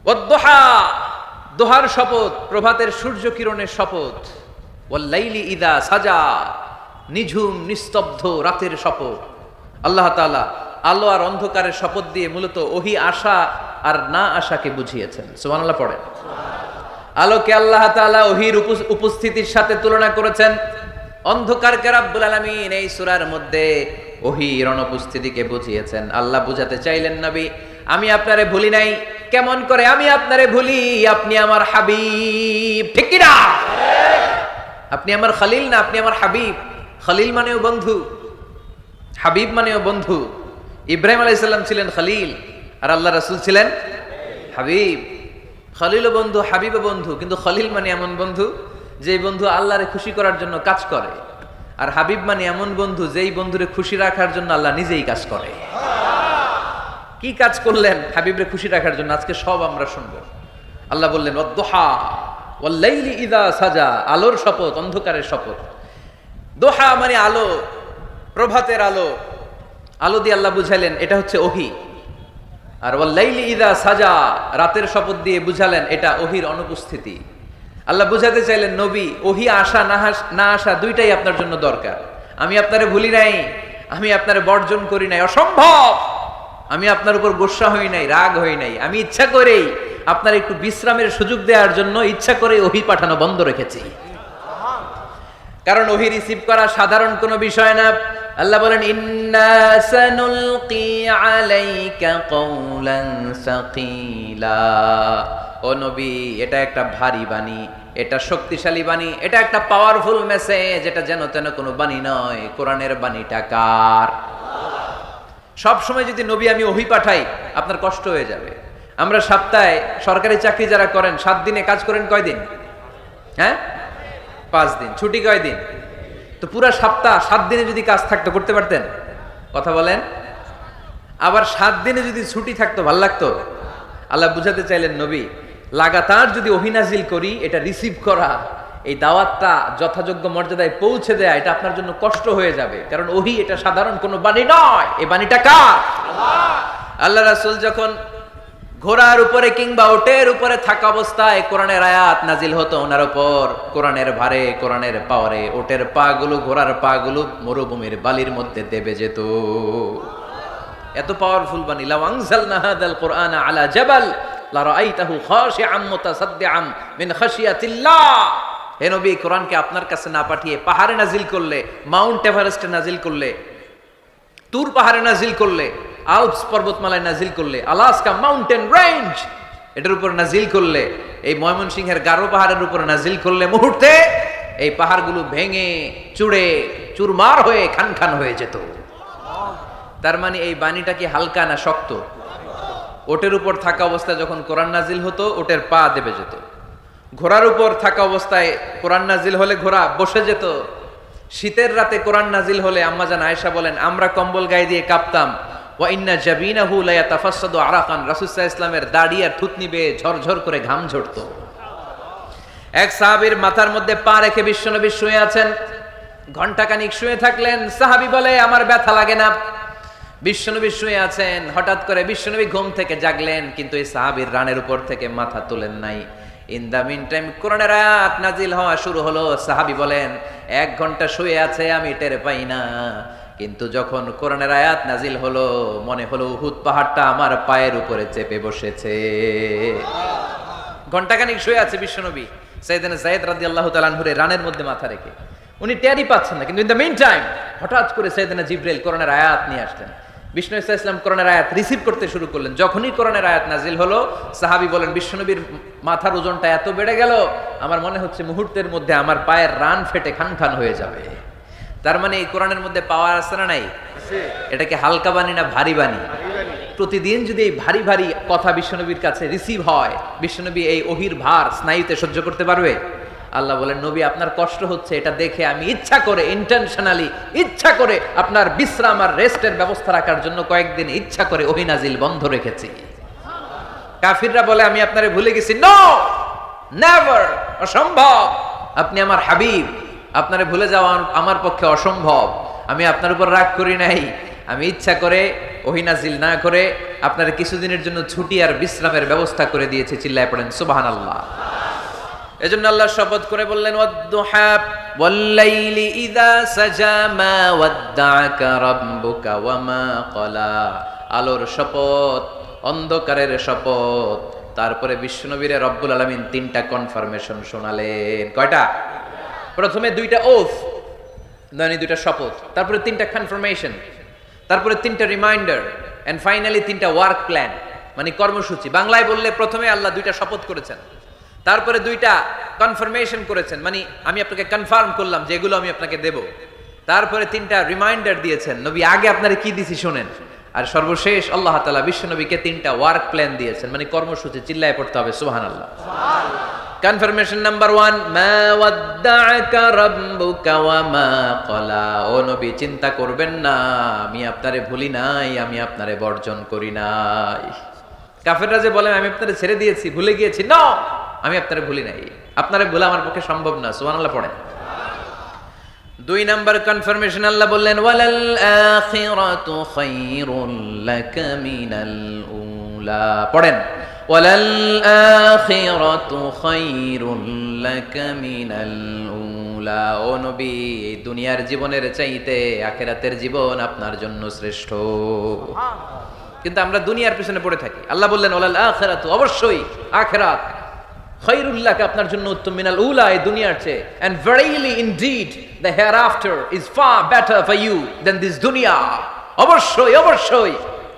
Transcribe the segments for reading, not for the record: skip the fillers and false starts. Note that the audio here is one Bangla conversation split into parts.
ওয়াদ-দুহা, দোহার শপথ, প্রভাতের সূর্য কিরণের শপথ। ওয়াল-লাইলি ইযা সাজা, নিঝুম নিস্তব্ধ রাতের শপথ। আল্লাহ তাআলা আলো আর অন্ধকারের শপথ দিয়ে মূলত ওহী আসা আর না আসাকে বুঝিয়েছেন। সুবহানাল্লাহ পড়েন। আলোকে আল্লাহ তাআলা ওহীর উপস্থিতির সাথে তুলনা করেছেন, অন্ধকারকে রাব্বুল আলামিন এই সূরার মধ্যে ওহীর অনুপস্থিতিকে বুঝিয়েছেন। আল্লাহ বুঝাতে চাইলেন, নবী আমি আপনারে ভুলি নাই। কেমন করে আমি আপনারে ভুলি? আপনি আমার হাবিব, ঠিক কি না? আপনি আমার খলিল না, আপনি আমার হাবিব। খলিল মানেও বন্ধু, হাবিব মানেও বন্ধু। ইব্রাহিম আলাইহিস সালাম ছিলেন খলিল, আর আল্লাহ রাসূল ছিলেন হাবিব। খলিল বন্ধু, হাবিব বন্ধু, কিন্তু খলিল মানে এমন বন্ধু যেই বন্ধু আল্লাহরে খুশি করার জন্য কাজ করে, আর হাবিব মানে এমন বন্ধু যেই বন্ধুরে খুশি রাখার জন্য আল্লাহ নিজেই কাজ করে। কি কাজ করলেন হাবিবরে খুশি রাখার জন্য? আজকে সব আমরা শুনবো। আল্লাহ বললেন ওয়াদ-দুহা ওয়াল-লাইলি ইযা সাজা, আলোর শপথ, অন্ধকারের শপথ। দোহা মানে আলো, প্রভাতের আলো। আলো দিয়ে আল্লাহ বুঝালেন এটা হচ্ছে ওহী। আর ওয়াল-লাইলি ইযা সাজা, রাতের শপথ দিয়ে বুঝালেন এটা ওহীর অনুপস্থিতি। আল্লাহ বুঝাতে চাইলেন, নবী ওহী আসা না আসা দুইটাই আপনার জন্য দরকার। আমি আপনারে ভুলি নাই, আমি আপনারে বর্জন করি নাই, অসম্ভব। আমি আপনার উপর গোসা হই নাই, রাগ হই নাই। আমি ইচ্ছা করেই আপনার একটু বিশ্রামের সুযোগ দেওয়ার জন্য ইচ্ছা করে ওহী পাঠানো বন্ধ রেখেছি। কারণ ওহী রিসিভ করা সাধারণ কোনো বিষয় না। আল্লাহ বলেন ইন্না সানুলকি আলাইকা কওলান সাকিলা, ও নবী এটা একটা ভারী বাণী, এটা শক্তিশালী বাণী, এটা একটা পাওয়ারফুল মেসেজ। এটা যেন তেন কোনো বাণী নয়। কোরআনের বাণীটা কার? সব সময় যদি নবী আমি ওহী পাঠাই আপনার কষ্ট হয়ে যাবে। আমরা সপ্তাহে সরকারি চাকরি যারা করেন 7 দিনে কাজ করেন কয়দিন? হ্যাঁ 5 দিন। ছুটি কয়দিন? তো পুরা সপ্তাহ 7 দিনে যদি কাজ থাকতো করতে পারতেন? কথা বলেন। আবার 7 দিনে যদি ছুটি থাকতো ভাল লাগতো? আল্লাহ বুঝাতে চাইলেন, নবী লাগাতার যদি ওহী নাজিল করি, এটা রিসিভ করা, এই দাওয়াতটা যথাযোগ্য মর্যাদায় পৌঁছে দেয়া, এটা আপনার জন্য কষ্ট হয়ে যাবে। কারণ ওহী এটা সাধারণ কোনো বাণী নয়। এই বাণীটা কার? আল্লাহ রাসূল যখন ঘোড়ার উপরে কিংবা ওটের উপরে থাকা অবস্থায় কোরআনের আয়াত নাজিল হতো ওনার উপর, কোরআনের ভারে, কোরআনের পাওয়ারে ওটের পাগুলো, ঘোড়ার পাগুলো মরুভূমির বালির মধ্যে দেবে যেত। এত পাওয়ারফুল বাণী। লাউ আনজালনা হাযাল কুরআনা আলা জাবাল লা রাআইতাহু খাশিআম মুতাসাদ্দিআম মিন খাশিয়াতিল্লাহ। হে নবী কোরআনকে আপনার কাছে না পাঠিয়ে পাহাড়ে নাজিল করলে, মাউন্ট এভারেস্টে নাজিল করলে, তুর পাহাড়ে নাজিল করলে, আল্পস পর্বতমালায় নাজিল করলে, আলাস্কা মাউন্টেন রেঞ্জ এটার উপর নাজিল করলে, এই ময়মনসিংহের গারো পাহাড়ের উপর নাজিল করলে, মুহূর্তে এই পাহাড়গুলো ভেঙে চুড়ে চুরমার হয়ে খান খান হয়ে যেত। তার মানে এই বাণীটা কি হালকা না শক্ত? ওটের উপর থাকা অবস্থায় যখন কোরআন নাজিল হতো ওটের পা দেবে যেত। ঘোড়ার উপর থাকা অবস্থায় কোরআন নাজিল হলে ঘোড়া বসে যেত। শীতের রাতে কোরআন নাজিল হলে আম্মাজান আয়েশা বলেন আমরা কম্বল গায়ে দিয়ে কাঁপতাম। ওয়া ইন্না জাবিনাহু লা ইয়াতাফাসসাদু আরাকান, রাসূল সাল্লাল্লাহু আলাইহি ওয়াসাল্লামের দাড়ি আর থুতনি বেয়ে ঝরঝর করে ঘাম ঝরতো। এক সাহাবীর মাথার মধ্যে পা রেখে বিশ্বনবী শুয়ে আছেন। ঘন্টাখানিক শুয়ে থাকলেন। সাহাবী বলে আমার ব্যথা লাগে না। বিশ্বনবী শুয়ে আছেন, হঠাৎ করে বিশ্বনবী ঘুম থেকে জাগলেন, কিন্তু এই সাহাবীর রানের উপর থেকে মাথা তুলেন নাই। ইন দা মিন টাইম কোরআনের আয়াত নাজিল হওয়া শুরু হলো। সাহাবী বলেন 1 ঘন্টা শুয়ে আছে আমি টের পাই না, কিন্তু যখন কোরআনের আয়াত নাজিল হলো মনে হলো উহুদ পাহাড়টা আমার পায়ের উপরে চেপে বসেছে। ঘন্টাখানিক শুয়ে আছে বিশ্বনবী সাইয়েদনা যায়েদ রাদিয়াল্লাহু তাআলা আনহুর রানের মধ্যে মাথা রেখে। উনি টেরই পাচ্ছেন না, কিন্তু ইন দা মিন টাইম হঠাৎ করে সাইয়েদনা জিবরাইল কোরআনের আয়াত নিয়ে আসলেন। বিষ্ণু ইসা ইসলাম কোরআনের আয়াত রিসিভ করতে শুরু করলেন। যখনই কোরআনের আয়াত নাজিল হলো সাহাবী বলেন বিশ্বনবীর মাথার ওজনটা এত বেড়ে গেল আমার মনে হচ্ছে মুহূর্তের মধ্যে আমার পায়ের রান ফেটে খান খান হয়ে যাবে। তার মানে এই কোরআনের মধ্যে পাওয়ার আছে না নাই? এটা কি হালকা বাণী না ভারী বাণী? প্রতিদিন যদি এই ভারী ভারী কথা বিশ্বনবীর কাছে রিসিভ হয়, বিশ্বনবী এই ওহীর ভার স্নায়ুতে সহ্য করতে পারবে? আল্লাহ বলেন নবী আপনার কষ্ট হচ্ছে, এটা দেখে আমি ইচ্ছা করে ইন্টেনশনালি ইচ্ছা করে আপনার বিশ্রাম আর রেস্টের ব্যবস্থা রাখার জন্য কয়েকদিন ইচ্ছা করে ওহী নাজিল বন্ধ রেখেছি। কাফিররা বলে আমি আপনারে ভুলে গেছি। নো, নেভার, অসম্ভব। আপনি আমার হাবিব, আপনারে ভুলে যাওয়া আমার পক্ষে অসম্ভব। আমি আপনার উপর রাগ করি নাই, আমি ইচ্ছা করে ওহী নাজিল না করে আপনার কিছুদিনের জন্য ছুটি আর বিশ্রামের ব্যবস্থা করে দিয়েছে। চিল্লায় পড়েন সুবহানাল্লাহ। এজন্য আল্লাহ শপথ করে বললেন ওয়াদ-দুহা ওয়াল-লাইলি ইযা সাজা মা ওয়াদ্দাআকা রাব্বুকা ওয়া মা ক্বালা। আলোর শপথ, অন্ধকারের শপথ। তারপরে বিশ্বনবীরে রব্বুল আলামিন তিনটা কনফার্মেশন শোনালেন। কয়টা? প্রথমে দুইটা ওথ, মানে দুইটা শপথ, তারপরে তিনটা কনফার্মেশন, তারপরে তিনটা রিমাইন্ডার, এন্ড ফাইনালি তিনটা ওয়ার্ক প্ল্যান, মানে কর্মসূচি। বাংলায় বললে প্রথমে আল্লাহ দুইটা শপথ করেছেন, তারপরে দুইটা কনফার্মেশন করেছেন, মানে আমি আপনাকে কনফার্ম করলাম যে এগুলো আমি আপনাকে দেব, তারপরে তিনটা রিমাইন্ডার দিয়েছেন, নবী আগে আপনারে কি দিছি শোনেন, আর সর্বশেষ আল্লাহ তাআলা বিশ্বনবীকে তিনটা ওয়ার্ক প্ল্যান দিয়েছেন, মানে কর্মসূচি। চিল্লায় পড়তে হবে সুবহানাল্লাহ। কনফার্মেশন নাম্বার 1, মা ওয়াদ্দাআকা রাব্বুকা ওয়া মা ক্বালা। ও নবী, চিন্তা করবেন না, আমি আপনারে ভুলি নাই, আমি আপনারে বর্জন করি নাই। কাফেররা যে বলে আমি আপনারে ছেড়ে দিয়েছি, ভুলে গিয়েছি, না, আমি আপনারে ভুলি নাই, আপনারে ভোলা আমার পক্ষে সম্ভব না। সুবহানাল্লাহ পড়েন। 2 নাম্বার কনফার্মেশন আল্লাহ বললেন ওয়ালাল আখিরাতু খায়রুল লাকা মিনাল উলা। পড়েন ওয়ালাল আখিরাতু খায়রুল লাকা মিনাল উলা। ও নবী, এই দুনিয়ার জীবনের চাইতে আখিরাতের জীবন আপনার জন্য শ্রেষ্ঠ। কিন্তু আমরা দুনিয়ার পিছনে পড়ে থাকি। আল্লাহ বললেন ওয়ালাল আখিরাতু, অবশ্যই আখিরাত, খায়রুল লাকা, আপনার জন্য উত্তম, মিনাল উলা, এই দুনিয়ার চেয়ে, and verily indeed the hereafter is far better for you than this dunya. অবশ্যই অবশ্যই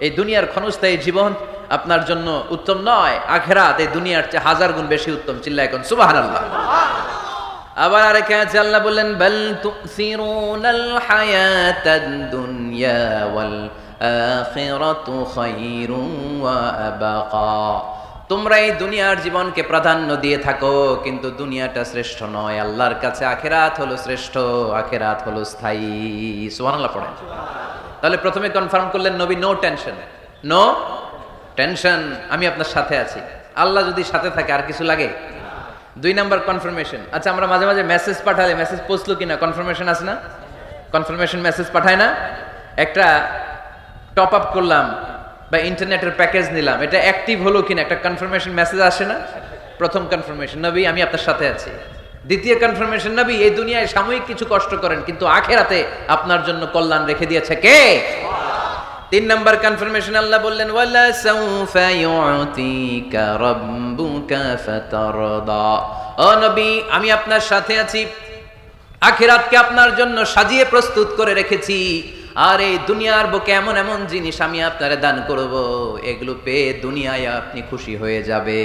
এই দুনিয়ার ক্ষণস্থায়ী জীবন আপনার জন্য উত্তম নয়, আখিরাত এই দুনিয়ার চেয়ে 1000 গুণ বেশি উত্তম। চিল্লায় এখন সুবহানাল্লাহ। আবার আরেক আয়াতে আল্লাহ বললেন বাল তুসিরুনাল হায়াতাদ দুনিয়া ওয়াল আখিরাতু খায়রুন ওয়া আবাকা। তোমরা এই দুনিয়ার জীবনকে প্রাধান্য দিয়ে থাকো, কিন্তু দুনিয়াটা শ্রেষ্ঠ নয়, আল্লাহর কাছে আখিরাত হলো শ্রেষ্ঠ, আখিরাত হলো স্থায়ী। সুবহানাল্লাহ পড়েন। তাহলে প্রথমে কনফার্ম করলেন নবী, নো টেনশন, নো টেনশন, আমি আপনার সাথে আছি। আল্লাহ যদি সাথে থাকে আর কিছু লাগে? 2 নাম্বার কনফার্মেশন। আচ্ছা, আমরা মাঝে মাঝে মেসেজ পাঠালে মেসেজ পৌঁছলো কিনা কনফার্মেশন আছে না? কনফার্মেশন মেসেজ পাঠায় না? একটা টপ আপ করলাম বা ইন্টারনেটের প্যাকেজ নিলাম, এটা অ্যাক্টিভ হলো কিনা একটা কনফার্মেশন মেসেজ আসে না? প্রথম কনফার্মেশন, নবী আমি আপনার সাথে আছি। দ্বিতীয় কনফার্মেশন, নবী এই দুনিয়ায় সাময়িক কিছু কষ্ট করেন, কিন্তু আখিরাতে আপনার জন্য কল্যাণ রেখে দিয়েছে কে? 3 নাম্বার কনফার্মেশন আল্লাহ বললেন ওয়ালা সাউফা ইউতিকা রাব্বুকা ফাতারদা। ও নবী, আমি আপনার সাথে আছি, আখিরাতকে আপনার জন্য সাজিয়ে প্রস্তুত করে রেখেছি, আর এই দুনিয়ার বুকে এমন এমন জিনিস আমি আপনারে দান করব, এগুলো পেয়ে দুনিয়ায় আপনি খুশি হয়ে যাবে।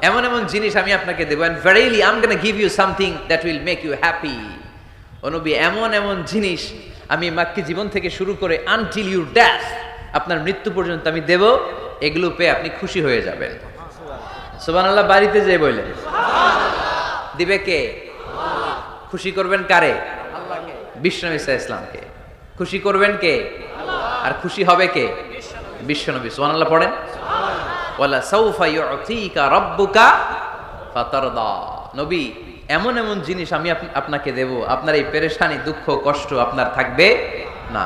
এমন এমন জিনিস আমি আপনাকে দেব, and verily I'm going to give you something that will make you happy. ও নবী, এমন এমন জিনিস আমি মাক্কি জীবন থেকে শুরু করে until your death, আপনার মৃত্যু পর্যন্ত আমি দেব, এগুলো পেয়ে আপনি খুশি হয়ে যাবেন। সুবহানাল্লাহ। বাড়িতে যেয়ে বললেন দিবে কে? খুশি করবেন কারে? আল্লাহকে, বিশ্বনবী সাল্লাল্লাহু আলাইহি ওয়াসাল্লামকে। খুশি করবেন কে? আর খুশি হবে কে? বিশ্বনবী। সুবহানাল্লাহ পড়েন। ওয়ালা সাউফা ইউতিকা রাব্বুকা ফাতারদা। নবী, এমন এমন জিনিস আমি আপনাকে দেব, আপনার এই পেরেশানি, দুঃখ, কষ্ট আপনার থাকবে না।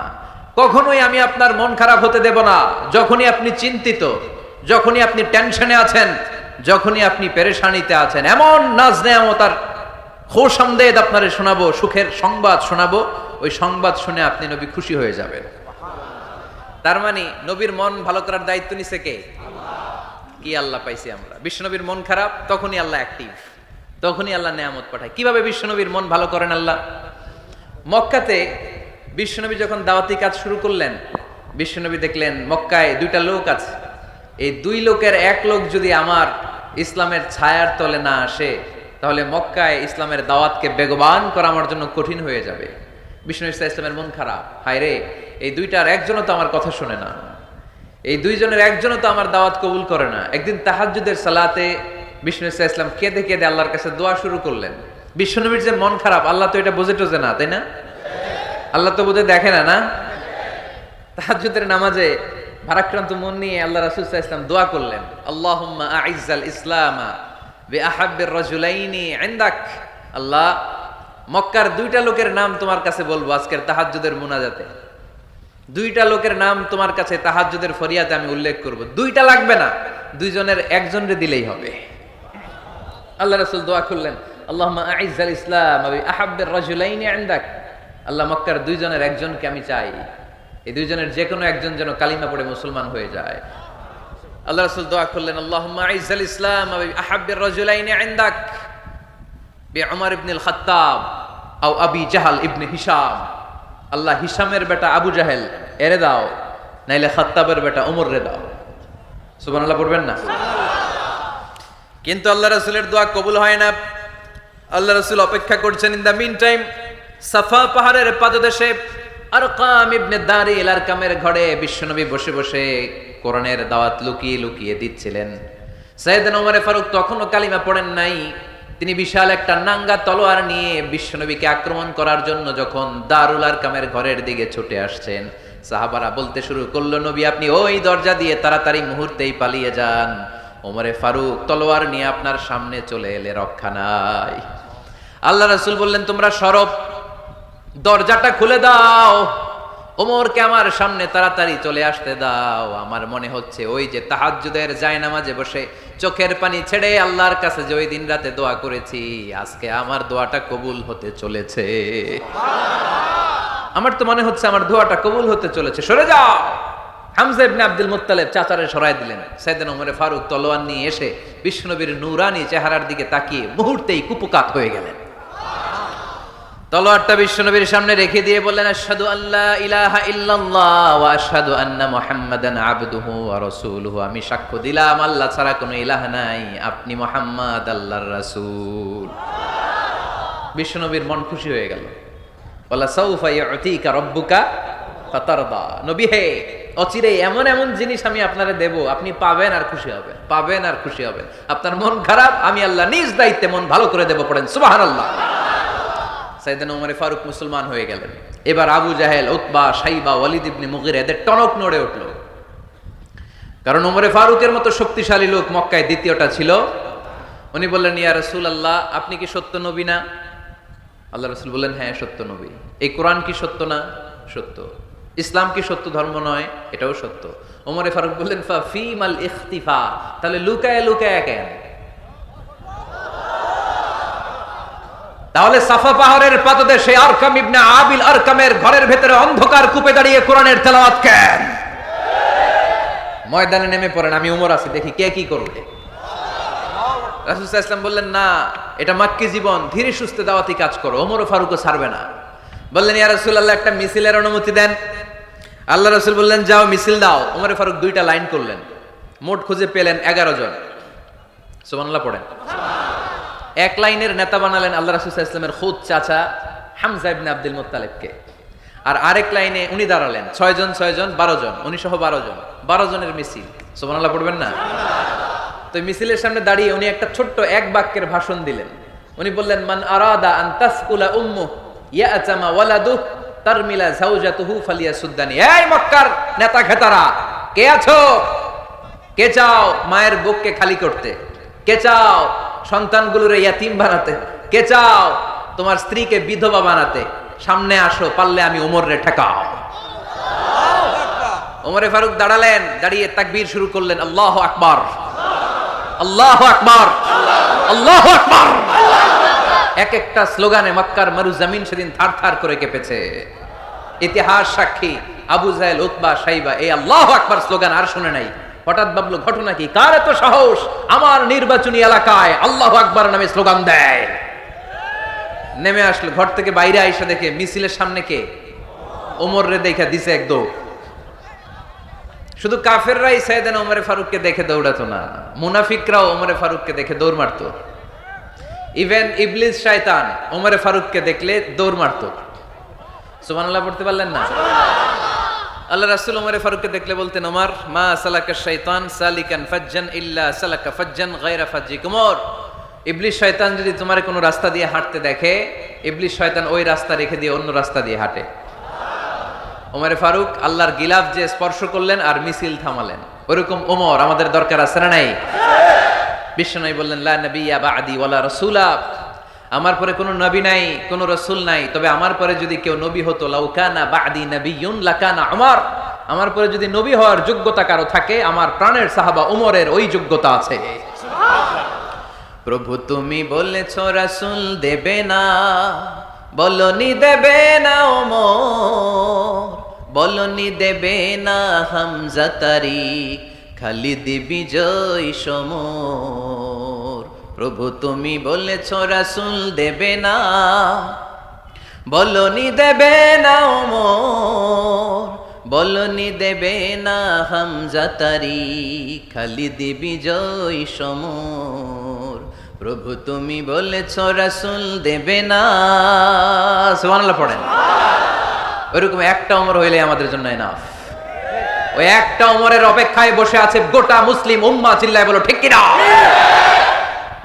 কখনোই আমি আপনার মন খারাপ হতে দেব না। যখনই আপনি চিন্তিত, যখনই আপনি টেনশনে আছেন, যখনই আপনি পেরেশানিতে আছেন, এমন নাজ নেয়ামতার খোশামদেদ আপনারে শোনাবো, সুখের সংবাদ শোনাবো, ওই সংবাদ শুনে আপনি নবী খুশি হয়ে যাবেন। তার মানে নবীর মন ভালো করার দায়িত্ব নিছে কে? কি আল্লাহ পাইছি আমরা। বিশ্বনবীর মন খারাপ, তখনই আল্লাহ অ্যাক্টিভ, তখনই আল্লাহ নেয়ামত পাঠায়। কিভাবে বিশ্বনবীর মন ভালো করেন আল্লাহ? মক্কাতে বিশ্বনবী যখন দাওয়াতি কাজ শুরু করলেন, বিশ্বনবী দেখলেন মক্কায় 2টা লোক আছে, এই 2 লোকের এক লোক যদি আমার ইসলামের ছায়ার তলে না আসে, তাহলে মক্কায় ইসলামের দাওয়াতকে বেগবান করা আমার জন্য কঠিন হয়ে যাবে। বিষ্ণু ইসলামের মন খারাপ, হায় রে, এই 2টার একজনও তো আমার কথা শুনে না, এই 2 জনের একজনও তো আমার দাওয়াত কবুল করে না। একদিন তাহাজ্জুদের সালাতে বিষ্ণু ইসলাম কেঁদে কেঁদে আল্লাহর কাছে দোয়া শুরু করলেন। বিশ্বনবীর যে মন খারাপ, আল্লাহ তো এটা বোঝে টোঝে না, তাই না? আল্লাহ তো বোঝে দেখে না, না? তাহাজ্জুদের নামাজে ভারাক্রান্ত মন নিয়ে আল্লাহ রাসূল সাল্লাল্লাহু আলাইহি ওয়াসাল্লাম দোয়া করলেন, আল্লাহুম্মা আইজ্জাল ইসলামা বিআহাব্বির রাজুলাইনি ইনদাক। আল্লাহ, মক্কার 2টা লোকের নাম তোমার কাছে বলবো আজকের তাহাজ্জুদের মুনাজাতে। দুইটা লোকের নাম তোমার কাছে তাহাজ্জুদের ফরিয়াদে আমি উল্লেখ করব, দুইটা লাগবে না, দুইজনের একজনরে দিলেই হবে। আল্লাহ রাসূল দোয়া করলেন, আল্লাহুম্মা আইজ্জাল ইসলাম ওয়া আহাব্বির রাজুলাইনি ইনদাক। আল্লাহ, মক্কার দুইজনের একজনকে আমি চাই, এই দুইজনের যে কোনো একজন যেন কালিমা পড়ে মুসলমান হয়ে যায়। আল্লাহ রাসূল দোয়া করলেন, আল্লাহুম্মা আইজ্জাল ইসলাম ওয়া আহাব্বির রাজুলাইনি ইনদাক বিউমর ইবনুল খাত্তাব আও আবি জাহল ইবনে হিশাম। আল্লাহ, হিশামের বেটা আবু জাহেল এরে দাও, নাইলে খাত্তাবের বেটা ওমর রে দাও। সুবহানাল্লাহ পড়বেন না? কিন্তু আল্লাহ রাসূলের দোয়া কবুল হয় না। আল্লাহ রাসূল অপেক্ষা করছেন। ইন দা মিন টাইম সাফা পাহাড়ের পাদদেশে আরকাম ইবনে দারিল আরকামের ঘরে বিশ্বনবী বসে বসে কোরআনের দাওয়াত লুকিয়ে লুকিয়ে দিচ্ছিলেন। সাইয়েদনা ওমর ফারুক তখনও কালিমা পড়েন নাই। তিনি বিশাল একটা নাঙ্গা তলোয়ার নিয়ে বিশ্বনবীকে আক্রমণ করার জন্য যখন দারুল আরকামের ঘরের দিকে ছুটে আসছেন, সাহাবারা বলতে শুরু করলো, নবী আপনি ওই দরজা দিয়ে তাড়াতাড়ি মুহূর্তেই পালিয়ে যান, ওমরে ফারুক তলোয়ার নিয়ে আপনার সামনে চলে এলে রক্ষা নাই। আল্লাহ রাসূল বললেন, তোমরা সরব, দরজাটা খুলে দাও, ওমরকে আমার সামনে তাড়াতাড়ি চলে আসতে দাও। আমার মনে হচ্ছে ওই যে তাহাজ্জুদের জায়নামাজে বসে চোখের পানি ছেড়ে আল্লাহর কাছে যে ওই দিন রাতে দোয়া করেছি, আজকে আমার দোয়াটা কবুল হতে চলেছে। আমার তো মনে হচ্ছে আমার দোয়াটা কবুল হতে চলেছে, সরে যাও। হামজা ইবনে আব্দুল মুত্তালিব চাচারে সরায় দিলেন। সাইয়েদনা ওমর ফারুক তলোয়ার নিয়ে এসে বিশ্বনবীর নূরানি চেহারার দিকে তাকিয়ে মুহূর্তেই কুপকাত হয়ে গেলেন। তলোয়ারটা বিশ্বনবীর সামনে রেখে দিয়ে বললেন, আশহাদু আল্লা ইলাহা ইল্লাল্লাহ ওয়া আশহাদু আন্না মুহাম্মাদান আবদুহু ওয়া রাসূলুহু। আমি সাক্ষ্য দিলাম আল্লাহ ছাড়া কোনো ইলাহ নাই, আপনি মুহাম্মদ আল্লাহর রাসূল। বিশ্বনবীর মন খুশি হয়ে গেল। ওয়ালা সাউফা ইউতিকা রাব্বুকা ফাতারদা। নবী হে, অচিরেই এমন এমন জিনিস আমি আপনারে দেব, আপনি পাবেন আর খুশি হবেন, পাবেন আর খুশি হবেন। আপনার মন খারাপ, আমি আল্লাহ নিজ দায়িত্বে মন ভালো করে দেব। পড়েন সুবহানাল্লাহ। সাইয়েদনা ওমর ফারুক মুসলমান হয়ে গেলেন। এবার আবু জাহেল, উতবা, শাইবা, ওয়ালিদ ইবনে মুগিরা এদের টনক নড়ে উঠল। কারণ ওমর ফারুকের মতো শক্তিশালী লোক মক্কায় দ্বিতীয়টা ছিল। উনি বললেন, ইয়া রাসূলুল্লাহ, আপনি কি সত্য নবী না? আল্লাহ রাসূল বললেন, হ্যাঁ সত্য নবী। এই কোরআন কি সত্য না? সত্য। ইসলাম কি সত্য ধর্ম নয়? এটাও সত্য। ওমর ফারুক বললেন, ফা ফীমাল ইখতিফা, তাহলে লুকায় লুকায় কেন? তাহলে সাফা পাহাড়ের পাদদেশে আরকাম ইবনে আবিল আরকামের ঘরের ভেতরে অন্ধকার কূপে দাঁড়িয়ে কোরআনের তেলাওয়াত কেন? ময়দানে নেমে পড়েন, আমি ওমর আছি, দেখি কে কি করবে। রাসূল সাল্লাল্লাহু আলাইহি ওয়াসাল্লাম বললেন, না, এটা মাক্কি জীবন, ধীরে সুস্থে দাওয়াতি কাজ করো, ওমর ফারুকও ছাড়বে না। বললেন, ইয়া রাসূলুল্লাহ, একটা মিছিলের অনুমতি দেন। আল্লাহ রাসূল বললেন, যাও মিছিল দাও। ওমর ফারুক দুইটা লাইন করলেন, মোট খুঁজে পেলেন 11 জন। সুবহানাল্লাহ পড়েন। এক লাইনের নেতা বানালেন আল্লাহ রাসূল সাল্লাল্লাহু আলাইহি ওয়াসাল্লামের খুদ চাচা হামজা ইবনে আব্দুল মুত্তালিবকে। আর আরেক লাইনে উনি দাঁড়ালেন 6 জন 12 জন, উনি সহ 12 জনের মিছিল। সুবহানাল্লাহ পড়বেন না? তো মিছিলের সামনে দাঁড়িয়ে উনি একটা ছোট্ট এক বাক্যের ভাষণ দিলেন। উনি বললেন, মান আরাদা আন তাসকুলা উম্মু ইয়াতামা ওয়ালাদু তারমিলা যাওজাতুহু ফালিয়াসুদ্দানি। এই মক্কার নেতা খেতারা, কে আছো? কে চাও মায়ের বুককে খালি করতে? কে চাও সন্তানগুলোর ইয়াতিম বানাতে? কে চাও তোমার স্ত্রীকে বিধবা বানাতে? সামনে আসো, পারলে আমি ওমরে ঠেকাও। ওমরে ফারুক দাঁড়ালেন, দাঁড়িয়ে তাকবীর শুরু করলেন, আল্লাহু আকবার, আল্লাহু আকবার, আল্লাহু আকবার। এক একটা স্লোগানে মক্কার মরু জমিন সেদিন থারথার করে কেঁপেছে। ইতিহাস সাক্ষী, আবু জাহেল, উতবা, শাইবা এই আল্লাহু আকবার স্লোগান আর শুনে নাই। হঠাৎ ভাবলো, ঘটনা কি? কার এত সাহস আমার নির্বাচনী এলাকায় আল্লাহু আকবার নামে স্লোগান দেয়? নেমে আসলো, ঘর থেকে বাইরে আইসা দেখে মিছিলের সামনে কে? ওমর রে দেখা দিছে এক দৌড়। শুধু কাফেররাই সাইয়েদনা ওমর ফারুককে দেখে দৌড়াতো না, মুনাফিকরাও ওমর ফারুককে দেখে দৌড় মারতো। ইভেন ইবলিস শয়তান ওমর ফারুককে দেখলে দৌড় মারতো। সুবহানাল্লাহ পড়তে পারলেন না? আল্লাহ রাসূল ওমর ফারুককে দেখলে বলতেন, ওমর মা সালাকা শাইতান সালিকান ফাজ্জান ইল্লা সালাকা ফাজ্জান গায়রা ফাজ্জিকুম। ওমর, ইবলিস শয়তান যদি তোমার কোনো রাস্তা দিয়ে হাঁটতে দেখে, ইবলিস শয়তান ওই রাস্তা রেখে দিয়ে অন্য রাস্তা দিয়ে হাঁটে। ওমর ফারুক আল্লাহর গিলাফ যে স্পর্শ করলেন আর মিছিল থামালেন, ওরকম ওমর আমাদের দরকার আছে না নাই? বিশ্বনবী বললেন, লা নবিয়্যা বা'দি ওয়ালা রাসূলা। আমার পরে কোনো নবী নাই, কোনো রাসূল নাই, তবে আমার পরে যদি কেউ নবী হতো, লাউ কানা বা'দি নাবিয়্যুন লাকানা উমর, আমার পরে যদি নবী হওয়ার যোগ্যতা কারো থাকে, আমার প্রাণের সাহাবা উমরের ওই যোগ্যতা আছে। প্রভু তুমি বলেছ রাসূল দেবে না, বলনি দেবে না ওমর, বলনি দেবে না হামজা তারিক, খালিদ বিজয় সমর। প্রভু তুমি বলেছ রাসূল দেবে না, বলনি দেবে না ওমর, বলনি দেবে না হামজা তারিক, খালিদ বিজয় সমর। প্রভু তুমি বলেছ রাসূল দেবে না। সুবহানাল্লাহ পড়েন। ওইরকম একটা ওমর হইলে আমাদের জন্য এনাফ। ওই একটা ওমরের অপেক্ষায় বসে আছে গোটা মুসলিম উম্মাহ, চিল্লায় বলো ঠিক কিনা?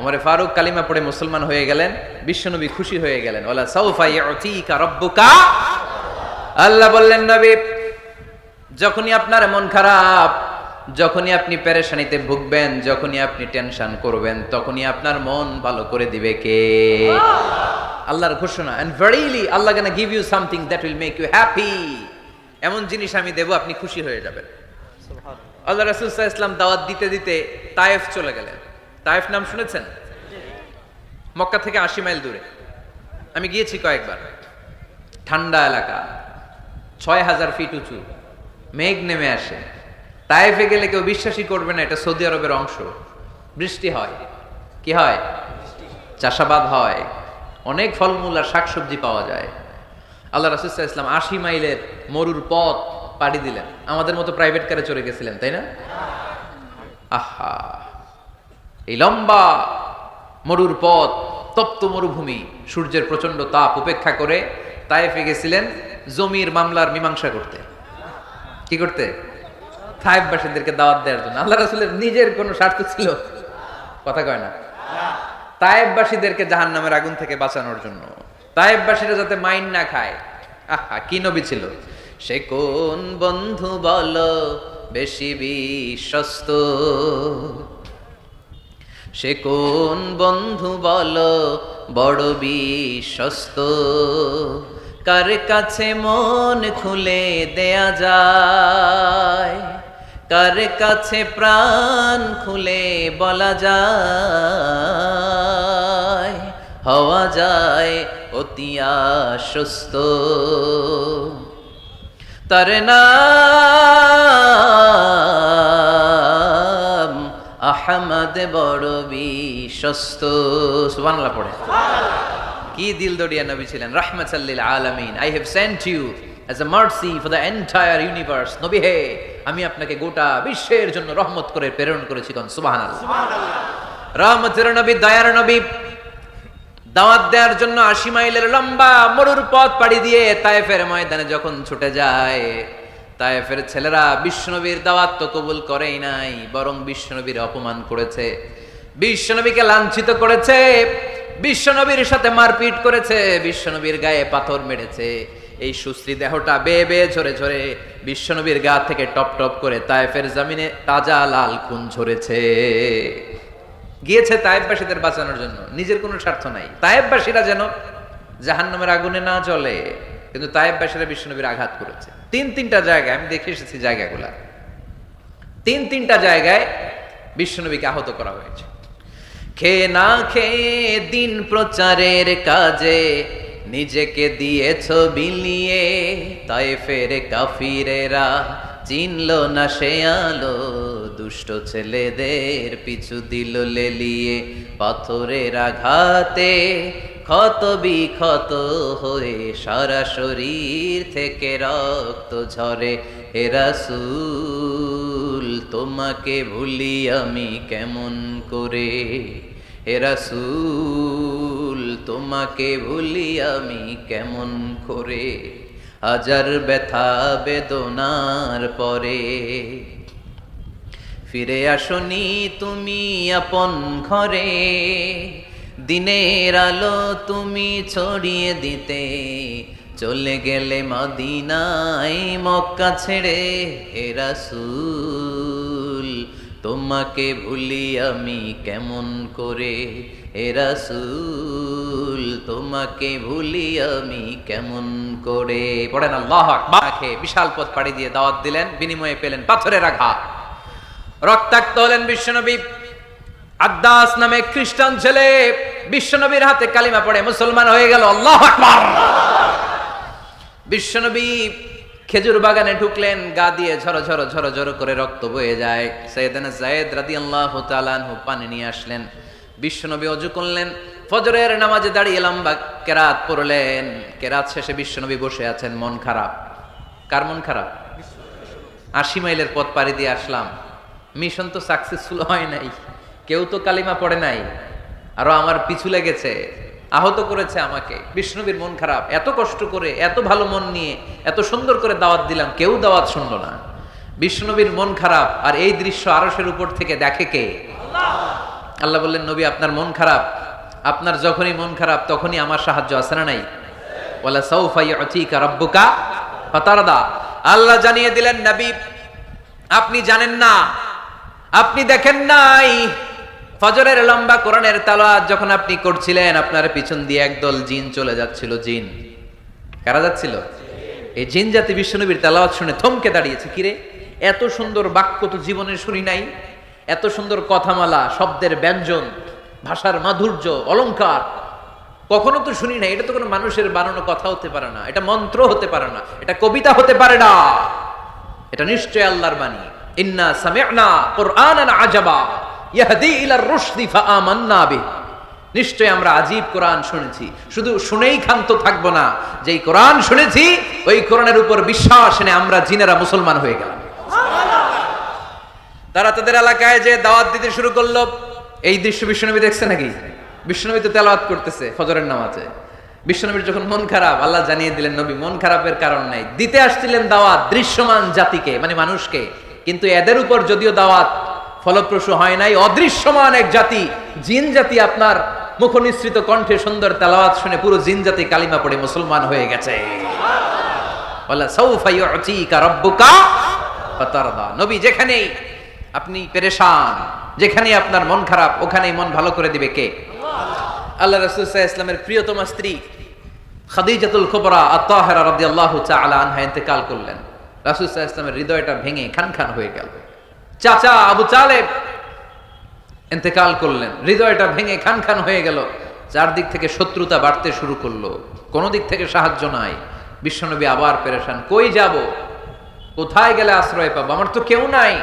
ওমরে ফারুক কালিমা পড়ে মুসলমান হয়ে গেলেন, বিশ্বনবী খুশি হয়ে গেলেন। ওয়ালা সাউফা ইউতিকা রাব্বুকা, আল্লাহ বললেন নবী যখনই আপনার মন খারাপ, যখনই আপনি পেরেশানিতে ভুগবেন, যখনই আপনি টেনশন করবেন, তখনই আপনার মন ভালো করে দিবে কে? আল্লাহর ঘোষণা, and verily Allah gonna give you something that will make you happy, এমন জিনিস আমি দেব আপনি খুশি হয়ে যাবেন। আল্লাহ রাসূল সাল্লাল্লাহু আলাইহি ওয়াসাল্লাম দাওয়াত দিতে দিতে তায়েফ চলে গেলেন। তায়েফ নাম শুনেছেন? মক্কা থেকে 80 মাইল দূরে। আমি গিয়েছি কয়েকবার। ঠান্ডা এলাকা, 6000 ফিট উঁচু, মেঘ নেমে আসে। তায়েফে গেলে কেউ বিশ্বাসই করবে না এটা সৌদি আরবের অংশ। বৃষ্টি হয়, কি হয়? চাষাবাদ হয়, অনেক ফলমূল আর শাকসবজি পাওয়া যায়। আল্লাহ রাসূল সাল্লাল্লাহু আলাইহি ওয়াসাল্লাম 80 মাইলের মরুর পথ পাড়ি দিলেন। আমাদের মতো প্রাইভেট কারে চড়ে গেছিলেন, তাই না? আহা, এই লম্বা মরুর পথ, তপ্ত মরুভূমি, সূর্যের প্রচন্ড তাপ উপেক্ষা করে তায়েফে গেছিলেন জমির মামলার মীমাংসা করতে। কি করতে? তায়েফবাসীদেরকে দাওয়াত দেওয়ার জন্য। আল্লাহ রাসূলের নিজের কোনো স্বার্থ ছিল? কথা কয় না। তায়েফবাসীদেরকে জাহান্নামের আগুন থেকে বাঁচানোর জন্য, তায়েফবাসীরা যাতে মাইন না খায়। আহা, কি নবী ছিল! সে কোন বন্ধু বলো বেশি বিশ্বস্ত, সে কোন বন্ধু বলো বড় বিশ্বস্ত, কার কাছে মন খুলে দেয়া যায়, কার কাছে প্রাণ খুলে বলা যায়, হওয়া যায় অতি আশ্বস্ত। তার নাম আহমদ বড় বিশ্বস্ত। সুবহানাল্লাহ পড়ে। কি দিল দরিয়া নবী ছিলেন, রাহমাতাল লিল আলামিন। I have sent you as a mercy for the entire universe. নবী হে, আমি আপনাকে গোটা বিশ্বের জন্য রহমত করে প্রেরণ করেছি। কোন সুবহানাল্লাহ। রহমতের নবী, দয়ার নবী, দাওয়াত দেওয়ার জন্য 80 মাইলের লম্বা মরুর পথ পাড়ি দিয়ে তায়েফের ময়দানে যখন ছুটে যায়, তায়েফের ছেলেরা বিশ্বনবীর দাওয়াত তো কবুল করেই নাই, বরং বিশ্বনবীর অপমান করেছে, বিশ্বনবীকে লাঞ্ছিত করেছে, বিশ্বনবীর সাথে মারপিট করেছে, বিশ্বনবীর গায়ে পাথর মেরেছে। এই সুশ্রী দেহটা বেয়ে বেয়ে ঝরে ঝরে বিশ্বনবীর গা থেকে টপ টপ করে তায়েফের জমিনে তাজা লাল খুন ঝরেছে। গিয়েছে তায়েফবাসীদের বাঁচানোর জন্য, নিজের কোনো স্বার্থ নাই। তায়েফবাসীরা যেন জাহান্নামের আগুনে না জ্বলে, কিন্তু তায়েফবাসীরা বিশ্বনবীর আঘাত করেছে। 3-3টা জায়গায় আমি দেখে এসেছি জায়গাগুলা। 3-3টা জায়গায় বিশ্বনবীকে আহত করা হয়েছে। খেয়ে না খেয়ে দিন প্রচারের কাজে নিজেকে দিয়েছ বিলিয়ে, তায়েফের কাফিরেরা চিনল না সে আলো, দুষ্ট ছেলেদের পিছু দিল লেলিয়ে, পাথরের আঘাতে ক্ষত বিক্ষত হয়ে সারা শরীর থেকে রক্ত ঝরে। হে রাসূল তোমাকে ভুলি আমি কেমন করে, হে রাসূল তোমাকে ভুলি আমি কেমন করে, হাজার ব্যথা বেদনার পরে ফিরে আসনি তুমি আপন ঘরে, দিনের আলো তুমি ছড়িয়ে দিতে চলে গেলে মদিনায় মক্কা ছেড়ে। হে রাসূল তোমাকে ভুলি আমি কেমন করে, হে রাসূল তোমাকে ভুলি আমি কেমন করে। পড়েন আল্লাহু আকবার। বিশাল পথ পাড়ি দিয়ে দাওয়াত দিলেন, বিনিময়ে পেলেন পাথরের আঘাত। রক্তাক্ত হলেন বিশ্বনবী। আদ্দাস নামে খ্রিস্টান ছেলে বিশ্বনবীর হাতে কালিমা পড়ে মুসলমান হয়ে গেল। আল্লাহু আকবার। বিশ্বনবী খেজুর বাগানে ঢুকলেন, গা দিয়ে ঝরো ঝরো ঝরো ঝরো করে রক্ত বয়ে যায়। সাইয়েদনা যায়েদ রাদিয়াল্লাহু তাআলা আনহু পানি নিয়ে আসলেন। বিশ্বনবী ওযু করলেন, ফজরের নামাজে দাঁড়িয়ে লম্বা কেরাত পড়লেন। কেরাত শেষে বিশ্বনবী বসে আছেন, মন খারাপ। কার মন খারাপ? 80 মাইলের পথ পাড়ি দিয়ে আসলাম, মিশন তো সাকসেসফুল হয় নাই, কেউ তো কালিমা পড়ে নাই, আরো আমার পিছু লেগেছে, আহত করেছে আমাকে। বিষ্ণুবীর মন খারাপ। এত কষ্ট করে, এত ভালো মন নিয়ে, এত সুন্দর করে দাওয়াত দিলাম, কেউ দাওয়াত শুনলো না। বিষ্ণুবীর মন খারাপ। আর এই দৃশ্য আরশের উপর থেকে দেখে কে? আল্লাহ বললেন, নবী আপনার মন খারাপ, আপনার যখনই মন খারাপ তখনই আমার সাহায্য আছে না নাই? ওয়ালা সাউফা ইউতিকা রাব্বুকা ফাতারদা। আল্লাহ জানিয়ে দিলেন, নবী আপনি জানেন না, আপনি দেখেন নাই, ফজরের লম্বা কোরআনের তেলাওয়াত যখন আপনি করছিলেন, আপনার পিছন দিয়ে একদল জিন চলে যাচ্ছিল। জিন কারা যাচ্ছিল? এই জিন জাতি বিশ্বনবীর তেলাওয়াত শুনে থমকে দাঁড়িয়েছে। কিরে, এত সুন্দর বাক্য তো জীবনে শুনি নাই, এত সুন্দর কথামালা, শব্দের ব্যঞ্জন, ভাষার মাধুর্য, অলংকার কখনো তো শুনি নাই। এটা তো কোনো মানুষের বানানো কথা হতে পারে না, এটা মন্ত্র হতে পারে না, এটা কবিতা হতে পারে না, এটা নিশ্চয় আল্লাহর বাণী। ইন্না সামি'না কুরআনান আজাবা ইয়াহদি ইলার রুশদি ফাআমান্না বিহি। নিশ্চয় আমরা আজীব কোরআন শুনেছি, শুধু শুনেই ক্ষান্ত থাকবো না, যেই কোরআন শুনেছি ওই কোরআনের উপর বিশ্বাস এনে আমরা জিনেরা মুসলমান হয়ে গেলাম। তারা তাদের এলাকায় যে দাওয়াত দিতে শুরু করলো। এই দৃশ্য বিশ্বনবী দেখছে নাকি? বিশ্বনবী তো তেলাওয়াত করতেছে ফজরের নামাজে। বিশ্বনবীর যখন মন খারাপ, আল্লাহ জানিয়ে দিলেন, নবী মন খারাপের কারণ নাই, দিতে আসছিলেন দাওয়াত দৃশ্যমান জাতিকে, মানে মানুষকে, কিন্তু এদের উপর যদিও দাওয়াত ফলপ্রসূ হয় নাই, অদৃশ্যমান এক জাতি, জিন জাতি আপনার মুখনিসৃত কণ্ঠে সুন্দর তেলাওয়াত শুনে পুরো জিন জাতি কালিমা পড়ে মুসলমান হয়ে গেছে। ওয়ালা সাউফা ইউতিকা রাব্বুকা ফাতারদা। নবী যেখানেই আপনি পেরেশান, যেখানেই আপনার মন খারাপ, ওখানেই মন ভালো করে দিবে কে? আল্লাহ রাসূল সাল্লাল্লাহু আলাইহি ওয়াসাল্লামের প্রিয়তমা স্ত্রী খাদিজাতুল কুবরা আত-তাহিরা রাদিয়াল্লাহু তাআলা আনহা ইন্তেকাল করলেন। রাসূল সাল্লাল্লাহু আলাইহি ওয়াসাল্লামের হৃদয়টা ভেঙে খান খান হয়ে গেল। চাচা আবু তালেব ইন্তেকাল করলেন, হৃদয়টা ভেঙে খান খান হয়ে গেল। চারদিক থেকে শত্রুতা বাড়তে শুরু করলো, কোন দিক থেকে সাহায্য নাই। বিশ্বনবী আবার পেরেশান, কই যাব, কোথায় গেলে আশ্রয় পাবো? আমার তো কেউ নাই,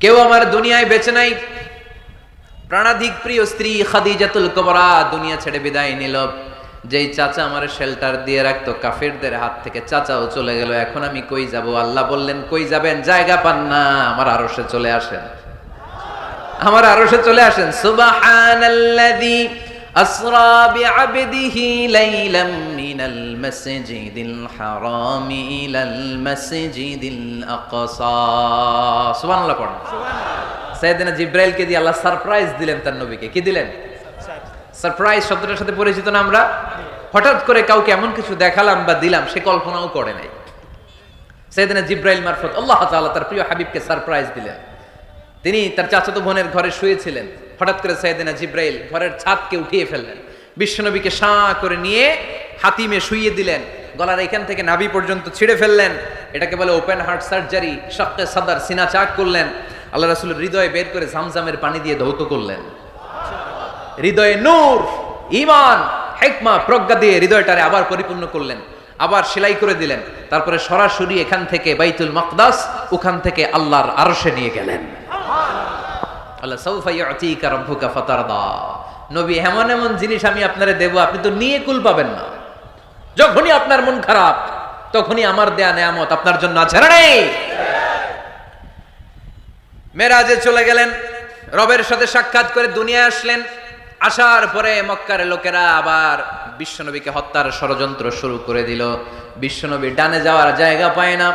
কেউ আমার দুনিয়ায় বেঁচে নাই। প্রাণাধিক প্রিয় স্ত্রী খাদিজাতুল কুবরা দুনিয়া ছেড়ে বিদায় নিল। যেই চাচা আমার শেল্টার দিয়ে রাখতো কাফেরদের হাত থেকে, চাচাও চলে গেল। এখন আমি কই যাব? আল্লাহ বললেন, কই যাবেন? জায়গা পান না, আমার আরশে চলে আসেন, আমার আরশে চলে আসেন। সুবহানাল্লাযী আসরা বিআবদিহি লাইলাম মিনাল মাসজিদিল হারামি ইলাল মাসজিদিল আকসা। সুবহানাল্লাহ পড়েন। সাইয়েদনা জিবরাইলকে দিয়ে আল্লাহ সারপ্রাইজ দিলেন তার নবীকে। কি দিলেন? সারপ্রাইজ শব্দটার সাথে পরিচিত না আমরা? হঠাৎ করে কাউকে এমন কিছু দেখালাম বা দিলাম সে কল্পনাও করে নাই। সাইয়েদনা জিবরাইল মারফত আল্লাহ তাআলা তার প্রিয় হাবিবকে সারপ্রাইজ দিলেন। তিনি তার চাচাতো বোনের ঘরে শুয়েছিলেন, হঠাৎ করে সাইয়েদনা জিবরাইল ঘরের ছাদকে উঠিয়ে ফেললেন, বিশ্বনবীকে শাঁ করে নিয়ে হাতিমে শুইয়ে দিলেন, গলার এখান থেকে নাভি পর্যন্ত ছিঁড়ে ফেললেন। এটাকে বলে ওপেন হার্ট সার্জারি, শাক্কে সাদার, সিনা চাক করলেন। আল্লাহ রাসূলের হৃদয়ে বের করে জামজামের পানি দিয়ে ধৌত করলেন। হৃদয়ে নূর, ঈমান, হিকমা, প্রজ্ঞা দিয়ে হৃদয়টারে আবার পরিপূর্ণ করলেন, আবার সেলাই করে দিলেন। তারপরে সরাসরি এখান থেকে বাইতুল মাকদাস, ওখান থেকে আল্লাহর আরশে নিয়ে গেলেন। আল্লাহ সাউফা ইউতিকা রাব্বুকা ফাতারদা। নবী, এমন এমন জিনিস আমি আপনারে দেব, আপনি তো নিয়ে কুল পাবেন না। যখনই আপনার মন খারাপ, তখনই আমার দেয়া নেয়ামত আপনার জন্য আছে না নেই? মেরাজে চলে গেলেন, রবের সাথে সাক্ষাৎ করে দুনিয়ায় আসলেন। আসার পরে মক্কার লোকেরা আবার বিশ্বনবীকে হত্যার ষড়যন্ত্র শুরু করে দিল। বিশ্বনবী ডানে যাওয়ার জায়গা পায় না,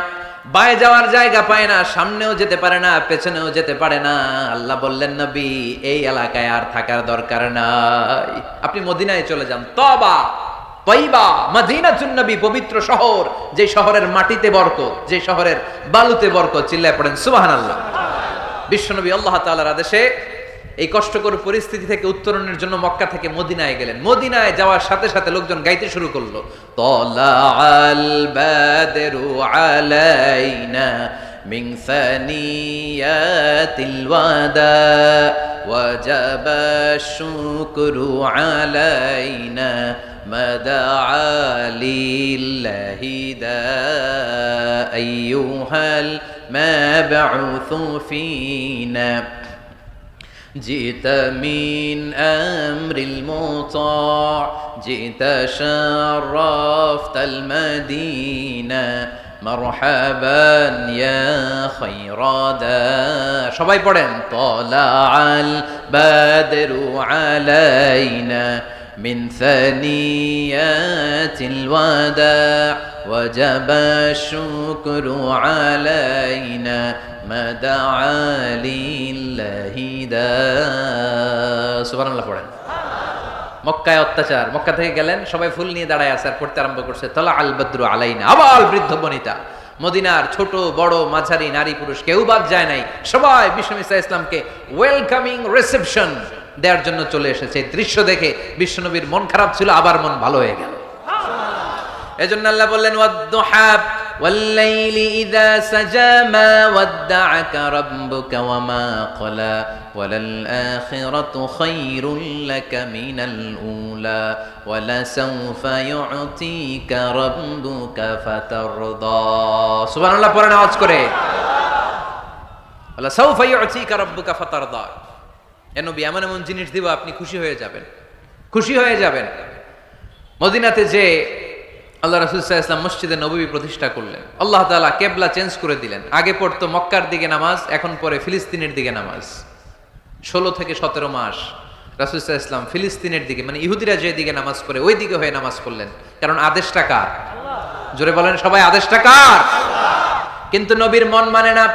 বায়ে যাওয়ার জায়গা পায় না, সামনেও যেতে পারে না, পেছনেও যেতে পারে না। আল্লাহ বললেন, নবী এই এলাকায় আর থাকার দরকার নাই, আপনি মদিনায় চলে যান। তবা তয়বা মদিনাতুন নবী, পবিত্র শহর, যে শহরের মাটিতে বরকত, যে শহরের বালুতে বরকত। চিল্লায় পড়েন সুবহানাল্লাহ। বিশ্বনবী আল্লাহ তাআলার আদেশে এই কষ্টকর পরিস্থিতি থেকে উত্তরণের জন্য মক্কা থেকে মদিনায় গেলেন। মদিনায় যাওয়ার সাথে সাথে লোকজন গাইতে শুরু করলো, তালাআল বাদরু আলাইনা মিন সানিয়াতিল ওয়াদা ওয়াজাবা শুকরু আলাইনা মাদাআ লিল্লাহি দা আইয়ুহাল মাবউসু ফিনা جئت من أمر المطاع جئت شرفت المدينة مرحبا يا خير دار সবাই পড়েন طلع البدر علينا من ثنيات الوداع وجب الشكر علينا ما دعا لله دا সুবহানাল্লাহ পড়েন। মক্কায় অত্যাচার, মক্কা থেকে গেলেন, সবাই ফুল নিয়ে দাঁড়ায় আছে আর পড়তে আরম্ভ করছে তালা আল বদরু আলাইনা। আবার বৃদ্ধ বনিতা, মদিনার ছোট বড় মাঝারি নারী পুরুষ কেউ বাদ যায় নাই, সবাই বিষ্ণু ঈসা ইসলামকে ওয়েলকামিং রিসেপশন দেওয়ার জন্য চলে এসেছে। দৃশ্য দেখে বিশ্বনবীর মন খারাপ ছিল, আবার মন ভালো হয়ে গেল। এজন্য আল্লাহ বললেন ওয়াদ-দুহা ওয়াল-লাইলি ইযা সাজা মা ওয়াদ্দা'আকা রাব্বুকা ওয়া মা ক্বালা ওয়ালাল-আখিরাতু খায়রুল লাকা মিনাল উলা ওয়ালাসাউফা ইউ'তিকা রাব্বুকা ফাতারদা। সুবহানাল্লাহ পড়েন আওয়াজ করে, ওয়ালাসাউফা ইউ'তিকা রাব্বুকা ফাতারদা। এ নবী, এমন এমন জিনিস দিব আপনি খুশি হয়ে যাবেন, খুশি হয়ে যাবেন। মদিনাতে যে আল্লাহ রাসূল সাল্লাল্লাহু আলাইহি ওয়াসাল্লাম মসজিদে নববী প্রতিষ্ঠা করলেন, আল্লাহ তাআলা কিবলা চেঞ্জ করে দিলেন। আগে পড়তো মক্কার দিকে নামাজ, এখন পড়ে ফিলিস্তিনের দিকে নামাজ। 16 থেকে 17 মাস রাসূল সাল্লাল্লাহু আলাইহি ওয়াসাল্লাম ফিলিস্তিনের দিকে, মানে ইহুদিরা যে দিকে নামাজ পড়ে ওই দিকে হয়ে নামাজ পড়লেন, কারণ আদেশটা কার? জোরে বলেন সবাই, আদেশটা কার? কিন্তু নবীর মন মানে না।